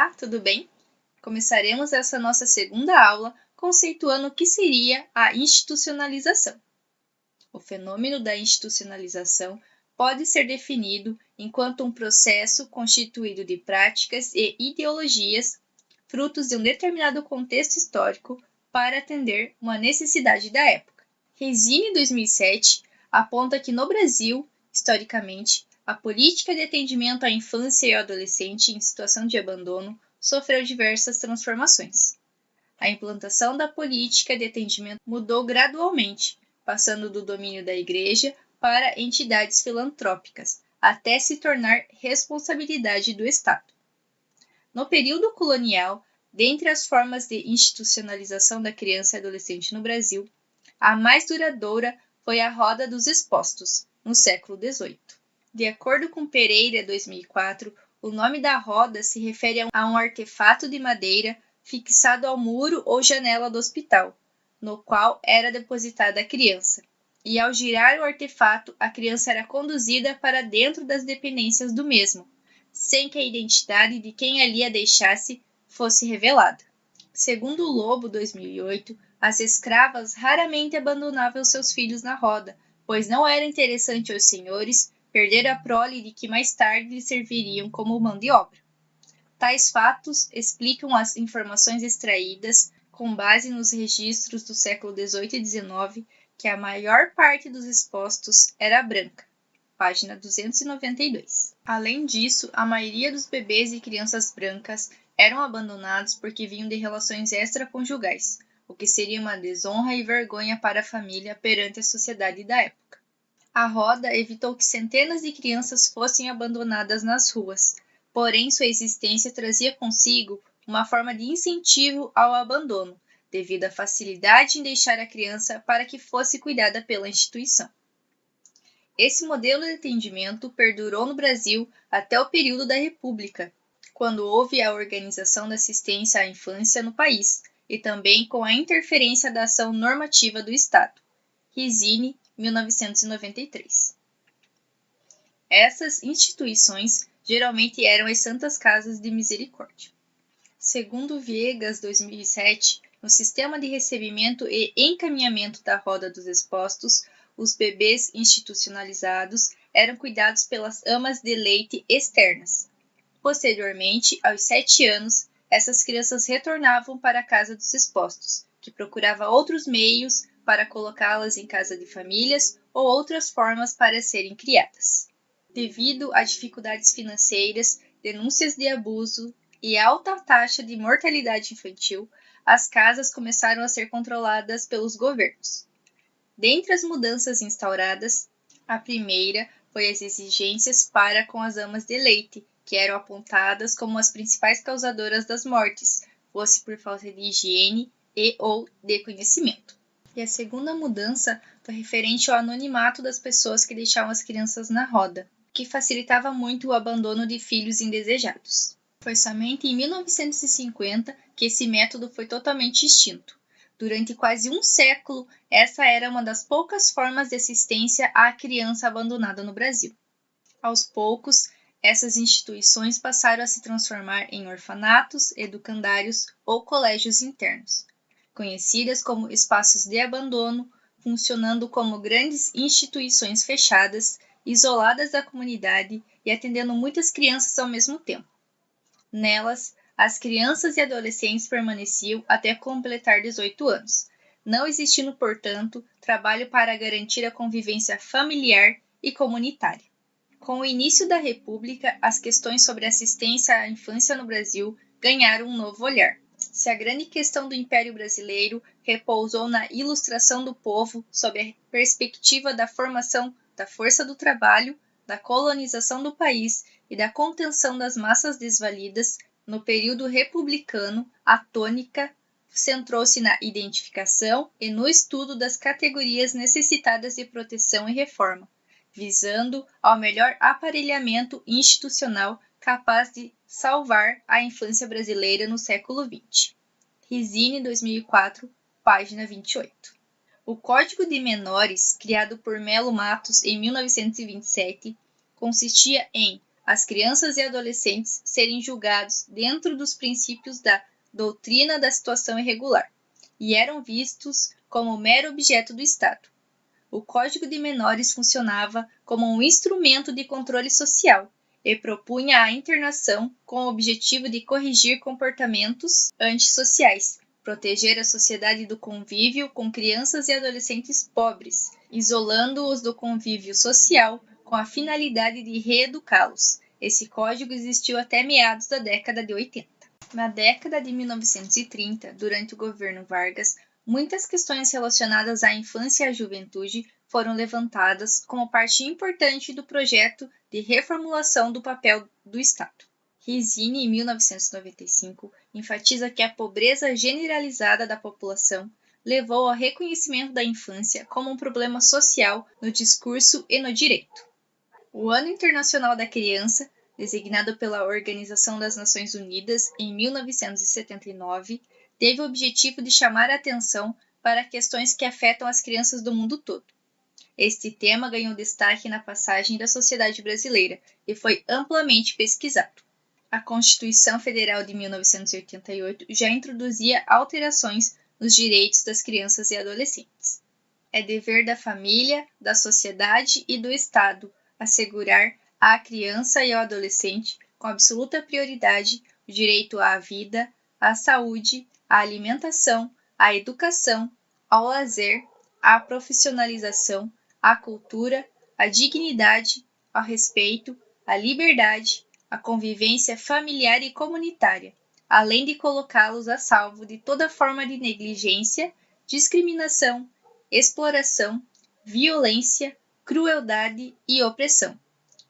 Olá, tudo bem? Começaremos essa nossa segunda aula conceituando o que seria a institucionalização. O fenômeno da institucionalização pode ser definido enquanto um processo constituído de práticas e ideologias frutos de um determinado contexto histórico para atender uma necessidade da época. Resine 2007 aponta que no Brasil, historicamente, a política de atendimento à infância e ao adolescente em situação de abandono sofreu diversas transformações. A implantação da política de atendimento mudou gradualmente, passando do domínio da Igreja para entidades filantrópicas, até se tornar responsabilidade do Estado. No período colonial, dentre as formas de institucionalização da criança e adolescente no Brasil, a mais duradoura foi a Roda dos Expostos, no século XVIII. De acordo com Pereira, 2004, o nome da roda se refere a um artefato de madeira fixado ao muro ou janela do hospital, no qual era depositada a criança, e ao girar o artefato, a criança era conduzida para dentro das dependências do mesmo, sem que a identidade de quem ali a deixasse fosse revelada. Segundo o Lobo, 2008, as escravas raramente abandonavam seus filhos na roda, pois não era interessante aos senhores perder a prole de que mais tarde lhes serviriam como mão de obra. Tais fatos explicam as informações extraídas com base nos registros do século XVIII e XIX que a maior parte dos expostos era branca, página 292. Além disso, a maioria dos bebês e crianças brancas eram abandonados porque vinham de relações extraconjugais, o que seria uma desonra e vergonha para a família perante a sociedade da época. A roda evitou que centenas de crianças fossem abandonadas nas ruas, porém sua existência trazia consigo uma forma de incentivo ao abandono, devido à facilidade em deixar a criança para que fosse cuidada pela instituição. Esse modelo de atendimento perdurou no Brasil até o período da República, quando houve a organização da assistência à infância no país, e também com a interferência da ação normativa do Estado. Resine, 1993. Essas instituições geralmente eram as Santas Casas de Misericórdia. Segundo Viegas, 2007, no sistema de recebimento e encaminhamento da Roda dos Expostos, os bebês institucionalizados eram cuidados pelas amas de leite externas. Posteriormente, aos 7 anos, essas crianças retornavam para a Casa dos Expostos, que procurava outros meios para colocá-las em casa de famílias ou outras formas para serem criadas. Devido a dificuldades financeiras, denúncias de abuso e alta taxa de mortalidade infantil, as casas começaram a ser controladas pelos governos. Dentre as mudanças instauradas, a primeira foi as exigências para com as amas de leite, que eram apontadas como as principais causadoras das mortes, fosse por falta de higiene e ou de conhecimento. E a segunda mudança foi referente ao anonimato das pessoas que deixavam as crianças na roda, que facilitava muito o abandono de filhos indesejados. Foi somente em 1950 que esse método foi totalmente extinto. Durante quase um século, essa era uma das poucas formas de assistência à criança abandonada no Brasil. Aos poucos, essas instituições passaram a se transformar em orfanatos, educandários ou colégios internos, conhecidas como espaços de abandono, funcionando como grandes instituições fechadas, isoladas da comunidade e atendendo muitas crianças ao mesmo tempo. Nelas, as crianças e adolescentes permaneciam até completar 18 anos, não existindo, portanto, trabalho para garantir a convivência familiar e comunitária. Com o início da República, as questões sobre assistência à infância no Brasil ganharam um novo olhar. Se a grande questão do Império Brasileiro repousou na ilustração do povo sob a perspectiva da formação da força do trabalho, da colonização do país e da contenção das massas desvalidas, no período republicano, a tônica centrou-se na identificação e no estudo das categorias necessitadas de proteção e reforma, visando ao melhor aparelhamento institucional capaz de salvar a infância brasileira no século XX. Resine, 2004, página 28. O Código de Menores, criado por Melo Matos em 1927, consistia em as crianças e adolescentes serem julgados dentro dos princípios da doutrina da situação irregular e eram vistos como mero objeto do Estado. O Código de Menores funcionava como um instrumento de controle social e propunha a internação com o objetivo de corrigir comportamentos antissociais, proteger a sociedade do convívio com crianças e adolescentes pobres, isolando-os do convívio social com a finalidade de reeducá-los. Esse código existiu até meados da década de 80. Na década de 1930, durante o governo Vargas, muitas questões relacionadas à infância e à juventude foram levantadas como parte importante do projeto de reformulação do papel do Estado. Rizzini, em 1995, enfatiza que a pobreza generalizada da população levou ao reconhecimento da infância como um problema social no discurso e no direito. O Ano Internacional da Criança, designado pela Organização das Nações Unidas em 1979, teve o objetivo de chamar a atenção para questões que afetam as crianças do mundo todo. Este tema ganhou destaque na passagem da sociedade brasileira e foi amplamente pesquisado. A Constituição Federal de 1988 já introduzia alterações nos direitos das crianças e adolescentes. É dever da família, da sociedade e do Estado assegurar à criança e ao adolescente, com absoluta prioridade, o direito à vida, à saúde, à alimentação, à educação, ao lazer, à profissionalização, à cultura, à dignidade, ao respeito, à liberdade, à convivência familiar e comunitária, além de colocá-los a salvo de toda forma de negligência, discriminação, exploração, violência, crueldade e opressão.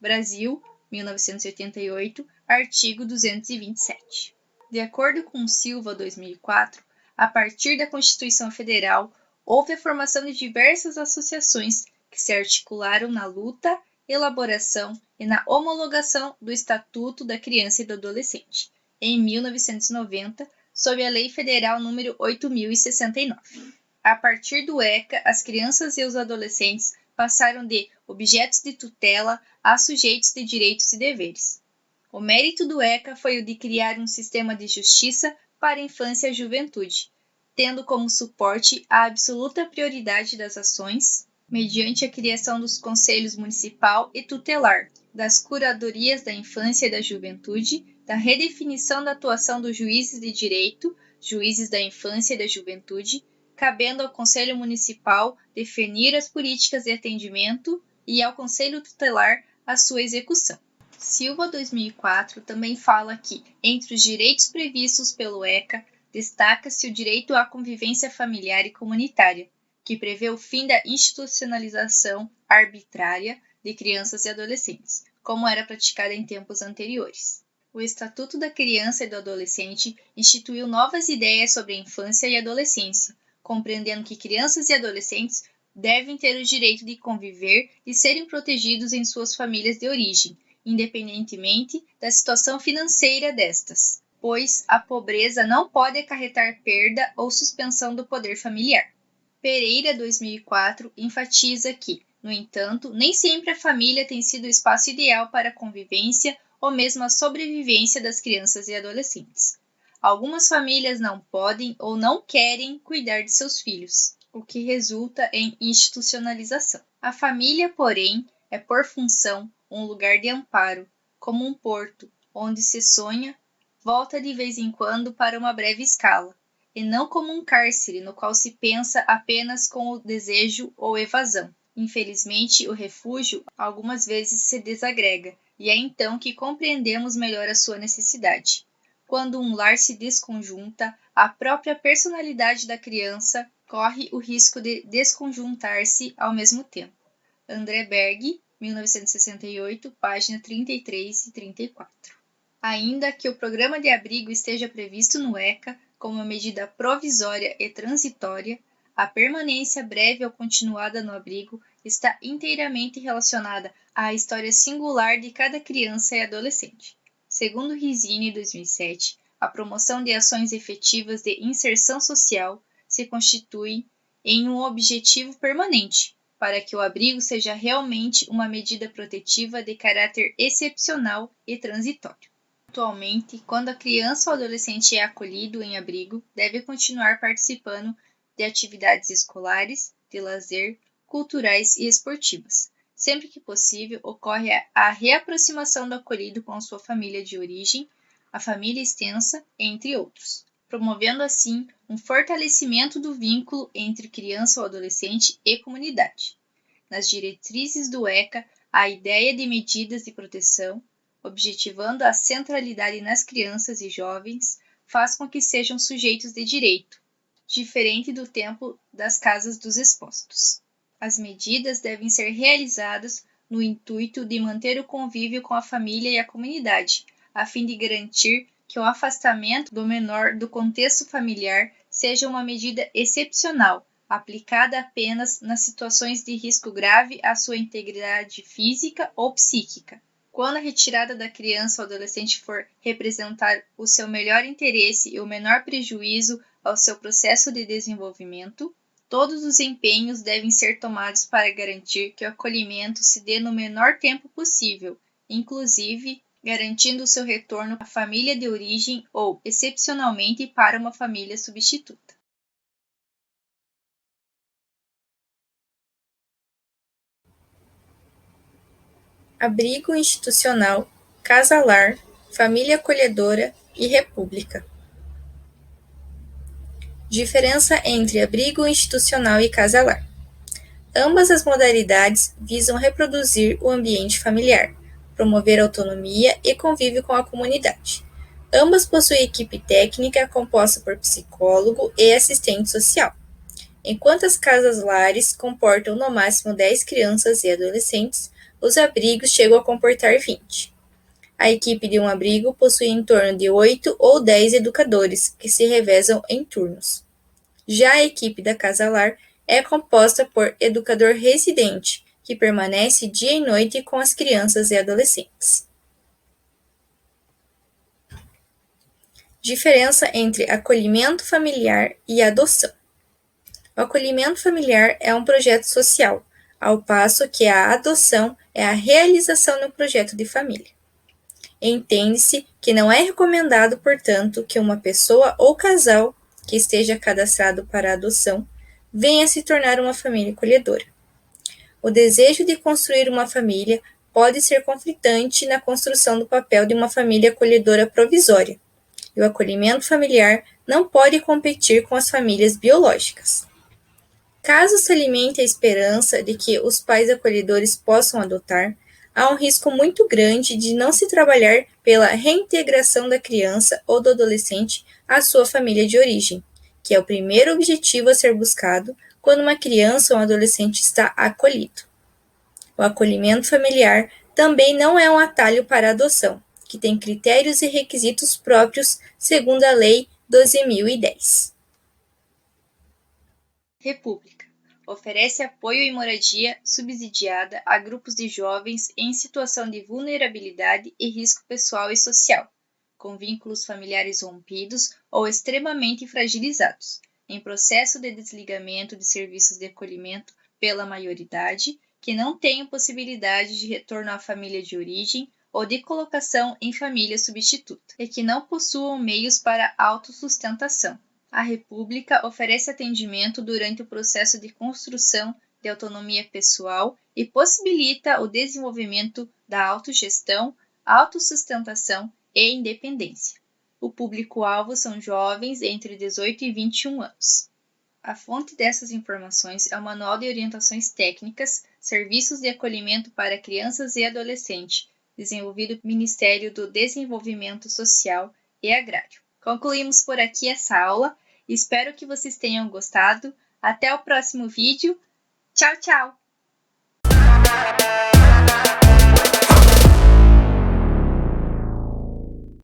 Brasil, 1988, artigo 227. De acordo com Silva, 2004, a partir da Constituição Federal, houve a formação de diversas associações que se articularam na luta, elaboração e na homologação do Estatuto da Criança e do Adolescente, em 1990, sob a Lei Federal nº 8.069. A partir do ECA, as crianças e os adolescentes passaram de objetos de tutela a sujeitos de direitos e deveres. O mérito do ECA foi o de criar um sistema de justiça para a infância e a juventude, tendo como suporte a absoluta prioridade das ações, mediante a criação dos conselhos municipal e tutelar, das curadorias da infância e da juventude, da redefinição da atuação dos juízes de direito, juízes da infância e da juventude, cabendo ao Conselho Municipal definir as políticas de atendimento e ao Conselho Tutelar a sua execução. Silva, 2004, também fala que, entre os direitos previstos pelo ECA, destaca-se o direito à convivência familiar e comunitária, que prevê o fim da institucionalização arbitrária de crianças e adolescentes, como era praticada em tempos anteriores. O Estatuto da Criança e do Adolescente instituiu novas ideias sobre a infância e adolescência, compreendendo que crianças e adolescentes devem ter o direito de conviver e serem protegidos em suas famílias de origem, independentemente da situação financeira destas, pois a pobreza não pode acarretar perda ou suspensão do poder familiar. Pereira, 2004, enfatiza que, no entanto, nem sempre a família tem sido o espaço ideal para a convivência ou mesmo a sobrevivência das crianças e adolescentes. Algumas famílias não podem ou não querem cuidar de seus filhos, o que resulta em institucionalização. A família, porém, é por função um lugar de amparo, como um porto, onde se sonha, volta de vez em quando para uma breve escala, e não como um cárcere no qual se pensa apenas com o desejo ou evasão. Infelizmente, o refúgio algumas vezes se desagrega, e é então que compreendemos melhor a sua necessidade. Quando um lar se desconjunta, a própria personalidade da criança corre o risco de desconjuntar-se ao mesmo tempo. André Berg, 1968, página 33 e 34. Ainda que o programa de abrigo esteja previsto no ECA como uma medida provisória e transitória, a permanência breve ou continuada no abrigo está inteiramente relacionada à história singular de cada criança e adolescente. Segundo Rizzini, 2007, a promoção de ações efetivas de inserção social se constitui em um objetivo permanente, para que o abrigo seja realmente uma medida protetiva de caráter excepcional e transitório. Atualmente, quando a criança ou adolescente é acolhido em abrigo, deve continuar participando de atividades escolares, de lazer, culturais e esportivas. Sempre que possível, ocorre a reaproximação do acolhido com a sua família de origem, a família extensa, entre outros, promovendo assim um fortalecimento do vínculo entre criança ou adolescente e comunidade. Nas diretrizes do ECA, a ideia de medidas de proteção, objetivando a centralidade nas crianças e jovens, faz com que sejam sujeitos de direito, diferente do tempo das casas dos expostos. As medidas devem ser realizadas no intuito de manter o convívio com a família e a comunidade, a fim de garantir que o afastamento do menor do contexto familiar seja uma medida excepcional, aplicada apenas nas situações de risco grave à sua integridade física ou psíquica. Quando a retirada da criança ou adolescente for representar o seu melhor interesse e o menor prejuízo ao seu processo de desenvolvimento, todos os empenhos devem ser tomados para garantir que o acolhimento se dê no menor tempo possível, inclusive garantindo o seu retorno à família de origem ou, excepcionalmente, para uma família substituta. Abrigo institucional, casa-lar, família acolhedora e república. Diferença entre abrigo institucional e casa-lar. Ambas as modalidades visam reproduzir o ambiente familiar, promover autonomia e convívio com a comunidade. Ambas possuem equipe técnica composta por psicólogo e assistente social. Enquanto as casas-lares comportam no máximo 10 crianças e adolescentes, os abrigos chegam a comportar 20. A equipe de um abrigo possui em torno de 8 ou 10 educadores, que se revezam em turnos. Já a equipe da casa-lar é composta por educador residente, que permanece dia e noite com as crianças e adolescentes. Diferença entre acolhimento familiar e adoção. O acolhimento familiar é um projeto social, ao passo que a adoção é a realização de um projeto de família. Entende-se que não é recomendado, portanto, que uma pessoa ou casal que esteja cadastrado para adoção venha se tornar uma família acolhedora. O desejo de construir uma família pode ser conflitante na construção do papel de uma família acolhedora provisória, e o acolhimento familiar não pode competir com as famílias biológicas. Caso se alimente a esperança de que os pais acolhedores possam adotar, há um risco muito grande de não se trabalhar pela reintegração da criança ou do adolescente à sua família de origem, que é o primeiro objetivo a ser buscado quando uma criança ou um adolescente está acolhido. O acolhimento familiar também não é um atalho para a adoção, que tem critérios e requisitos próprios segundo a Lei 12.010. República. Oferece apoio e moradia subsidiada a grupos de jovens em situação de vulnerabilidade e risco pessoal e social, com vínculos familiares rompidos ou extremamente fragilizados, em processo de desligamento de serviços de acolhimento pela maioridade, que não tenham possibilidade de retorno à família de origem ou de colocação em família substituta, e que não possuam meios para autossustentação. A República oferece atendimento durante o processo de construção de autonomia pessoal e possibilita o desenvolvimento da autogestão, autossustentação e independência. O público-alvo são jovens entre 18 e 21 anos. A fonte dessas informações é o Manual de Orientações Técnicas, Serviços de Acolhimento para Crianças e Adolescentes, desenvolvido pelo Ministério do Desenvolvimento Social e Agrário. Concluímos por aqui essa aula. Espero que vocês tenham gostado. Até o próximo vídeo. Tchau, tchau!